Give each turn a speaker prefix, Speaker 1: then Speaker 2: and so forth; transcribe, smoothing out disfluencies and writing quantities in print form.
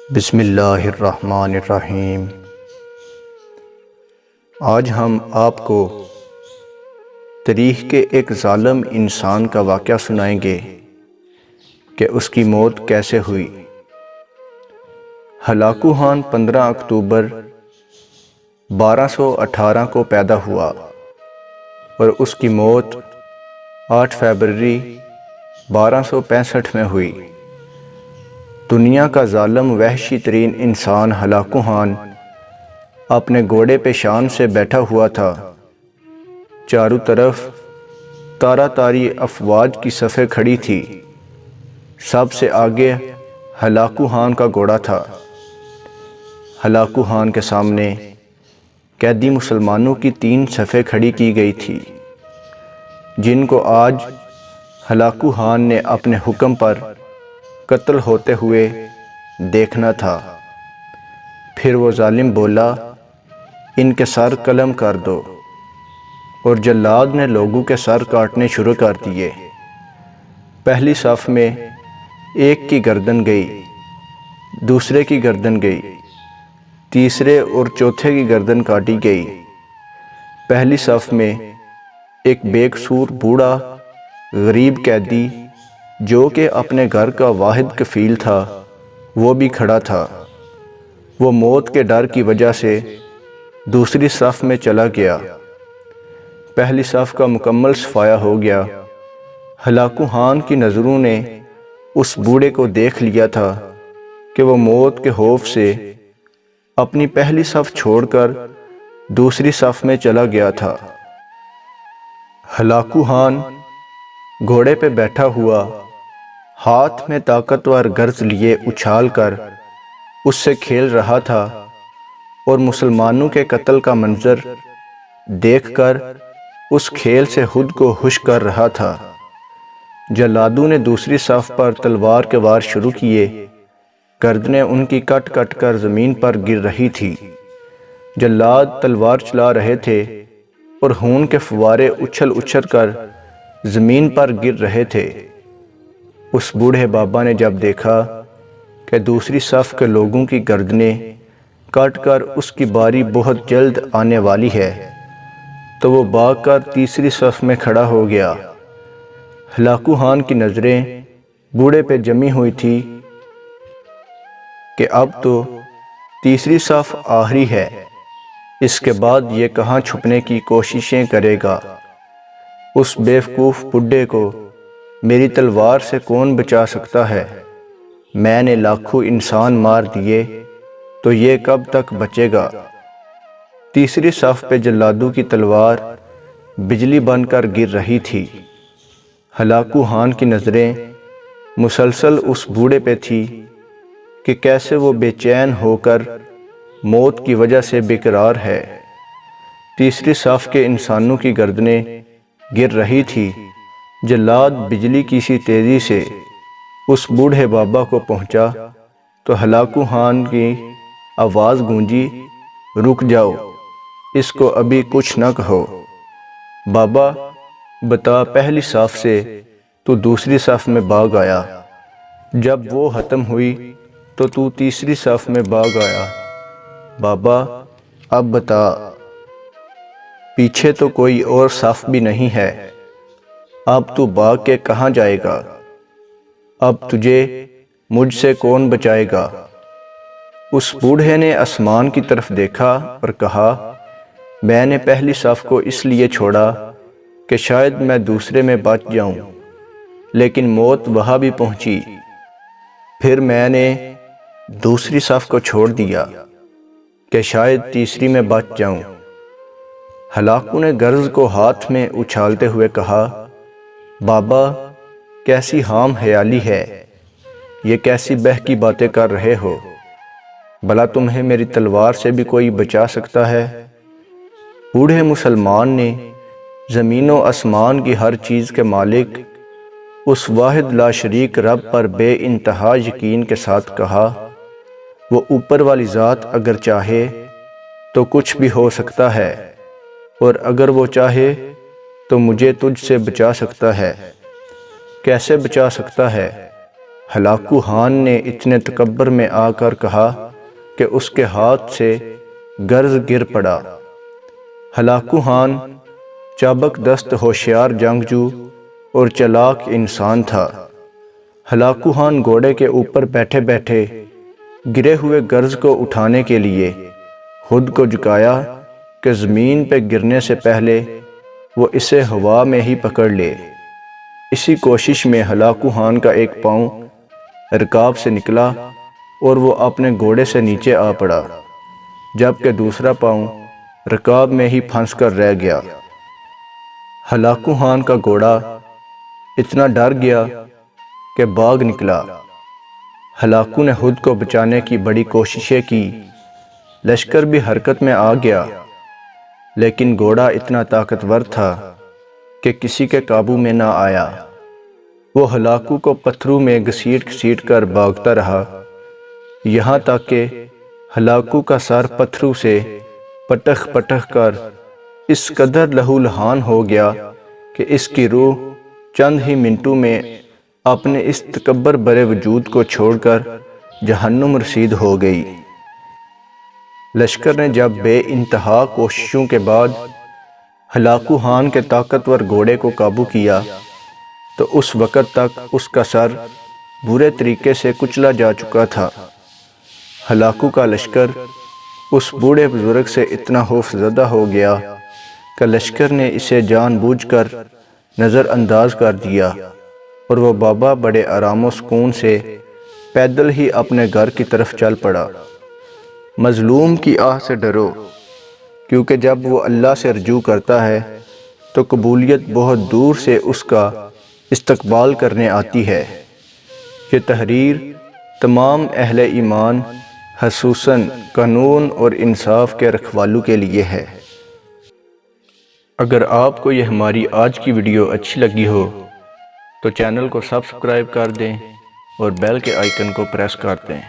Speaker 1: بسم اللہ الرحمن الرحیم۔ آج ہم آپ کو تاریخ کے ایک ظالم انسان کا واقعہ سنائیں گے کہ اس کی موت کیسے ہوئی۔ ہلاکو خان 15 اکتوبر 1218 کو پیدا ہوا اور اس کی موت 8 فروری 1265 میں ہوئی۔ دنیا کا ظالم وحشی ترین انسان ہلاکو خان اپنے گھوڑے پہ شان سے بیٹھا ہوا تھا۔ چاروں طرف تارا تاری افواج کی صفیں کھڑی تھی۔ سب سے آگے ہلاکو خان کا گھوڑا تھا۔ ہلاکو خان کے سامنے قیدی مسلمانوں کی 3 صفیں کھڑی کی گئی تھی، جن کو آج ہلاکو خان نے اپنے حکم پر قتل ہوتے ہوئے دیکھنا تھا۔ پھر وہ ظالم بولا، ان کے سر قلم کر دو، اور جلاد نے لوگوں کے سر کاٹنے شروع کر دیے۔ پہلی صف میں ایک کی گردن گئی، دوسرے کی گردن گئی، تیسرے اور چوتھے کی گردن کاٹی گئی۔ پہلی صف میں ایک بے قصور بوڑھا غریب قیدی، جو کہ اپنے گھر کا واحد کفیل تھا، وہ بھی کھڑا تھا۔ وہ موت کے ڈر کی وجہ سے دوسری صف میں چلا گیا۔ پہلی صف کا مکمل صفایا ہو گیا۔ ہلاکو خان کی نظروں نے اس بوڑھے کو دیکھ لیا تھا کہ وہ موت کے خوف سے اپنی پہلی صف چھوڑ کر دوسری صف میں چلا گیا تھا۔ ہلاکو خان گھوڑے پہ بیٹھا ہوا، ہاتھ میں طاقتور گرز لیے اچھال کر اس سے کھیل رہا تھا، اور مسلمانوں کے قتل کا منظر دیکھ کر اس کھیل سے خود کو خوش کر رہا تھا۔ جلادوں نے دوسری صف پر تلوار کے وار شروع کیے۔ گردنیں ان کی کٹ کٹ کر زمین پر گر رہی تھی۔ جلاد تلوار چلا رہے تھے اور خون کے فوارے اچھل اچھل کر زمین پر گر رہے تھے۔ اس بوڑھے بابا نے جب دیکھا کہ دوسری صف کے لوگوں کی گردنیں کاٹ کر اس کی باری بہت جلد آنے والی ہے، تو وہ بھاگ کر تیسری صف میں کھڑا ہو گیا۔ ہلاکو خان کی نظریں بوڑھے پہ جمی ہوئی تھی کہ اب تو تیسری صف آخری ہے، اس کے بعد یہ کہاں چھپنے کی کوششیں کرے گا۔ اس بیوقوف بڈھے کو میری تلوار سے کون بچا سکتا ہے؟ میں نے لاکھوں انسان مار دیے، تو یہ کب تک بچے گا؟ تیسری صف پہ جلادوں کی تلوار بجلی بن کر گر رہی تھی۔ ہلاکو خان کی نظریں مسلسل اس بوڑھے پہ تھی کہ کیسے وہ بے چین ہو کر موت کی وجہ سے بیقرار ہے۔ تیسری صف کے انسانوں کی گردنیں گر رہی تھی۔ جلاد بجلی کی سی تیزی سے اس بوڑھے بابا کو پہنچا تو ہلاکو خان کی آواز گونجی، رک جاؤ، اس کو ابھی کچھ نہ کہو۔ بابا بتا، پہلی صف سے تو دوسری صف میں بھاگ آیا، جب وہ ختم ہوئی تو تو تیسری صف میں بھاگ آیا۔ بابا اب بتا، پیچھے تو کوئی اور صف بھی نہیں ہے، اب تو بھاگ کے کہاں جائے گا؟ اب تجھے مجھ سے کون بچائے گا؟ اس بوڑھے نے آسمان کی طرف دیکھا اور کہا، میں نے پہلی صف کو اس لیے چھوڑا کہ شاید میں دوسرے میں بچ جاؤں، لیکن موت وہاں بھی پہنچی۔ پھر میں نے دوسری صف کو چھوڑ دیا کہ شاید تیسری میں بچ جاؤں۔ ہلاکو نے گرز کو ہاتھ میں اچھالتے ہوئے کہا، بابا کیسی خام خیالی ہے، یہ کیسی بہکی باتیں کر رہے ہو؟ بھلا تمہیں میری تلوار سے بھی کوئی بچا سکتا ہے؟ بوڑھے مسلمان نے زمین و آسمان کی ہر چیز کے مالک اس واحد لا شریک رب پر بے انتہا یقین کے ساتھ کہا، وہ اوپر والی ذات اگر چاہے تو کچھ بھی ہو سکتا ہے، اور اگر وہ چاہے تو مجھے تجھ سے بچا سکتا ہے۔ کیسے بچا سکتا ہے؟ ہلاکو خان نے اتنے تکبر میں آ کر کہا کہ اس کے ہاتھ سے گرز گر پڑا۔ ہلاکو خان چابک دست ہوشیار جنگجو اور چلاک انسان تھا۔ ہلاکو خان گھوڑے کے اوپر بیٹھے بیٹھے گرے ہوئے گرز کو اٹھانے کے لیے خود کو جھکایا کہ زمین پہ گرنے سے پہلے وہ اسے ہوا میں ہی پکڑ لے۔ اسی کوشش میں ہلاکو خان کا ایک پاؤں رکاب سے نکلا اور وہ اپنے گھوڑے سے نیچے آ پڑا، جبکہ دوسرا پاؤں رکاب میں ہی پھنس کر رہ گیا۔ ہلاکو خان کا گھوڑا اتنا ڈر گیا کہ بھاگ نکلا۔ ہلاکو نے خود کو بچانے کی بڑی کوششیں کی، لشکر بھی حرکت میں آ گیا، لیکن گھوڑا اتنا طاقتور تھا کہ کسی کے قابو میں نہ آیا۔ وہ ہلاکو کو پتھروں میں گھسیٹ گھسیٹ کر بھاگتا رہا، یہاں تک کہ ہلاکو کا سر پتھروں سے پٹخ پٹخ کر اس قدر لہولہان ہو گیا کہ اس کی روح چند ہی منٹوں میں اپنے اس تکبر بھرے وجود کو چھوڑ کر جہنم رسید ہو گئی۔ لشکر نے جب بے انتہا کوششوں کے بعد ہلاکو خان کے طاقتور گھوڑے کو قابو کیا تو اس وقت تک اس کا سر برے طریقے سے کچلا جا چکا تھا۔ ہلاکو کا لشکر اس بوڑھے بزرگ سے اتنا خوف زدہ ہو گیا کہ لشکر نے اسے جان بوجھ کر نظر انداز کر دیا اور وہ بابا بڑے آرام و سکون سے پیدل ہی اپنے گھر کی طرف چل پڑا۔ مظلوم کی آہ سے ڈرو، کیونکہ جب وہ اللہ سے رجوع کرتا ہے تو قبولیت بہت دور سے اس کا استقبال کرنے آتی ہے۔ یہ تحریر تمام اہل ایمان، خصوصاً قانون اور انصاف کے رکھوالوں کے لیے ہے۔ اگر آپ کو یہ ہماری آج کی ویڈیو اچھی لگی ہو تو چینل کو سبسکرائب کر دیں اور بیل کے آئیکن کو پریس کر دیں۔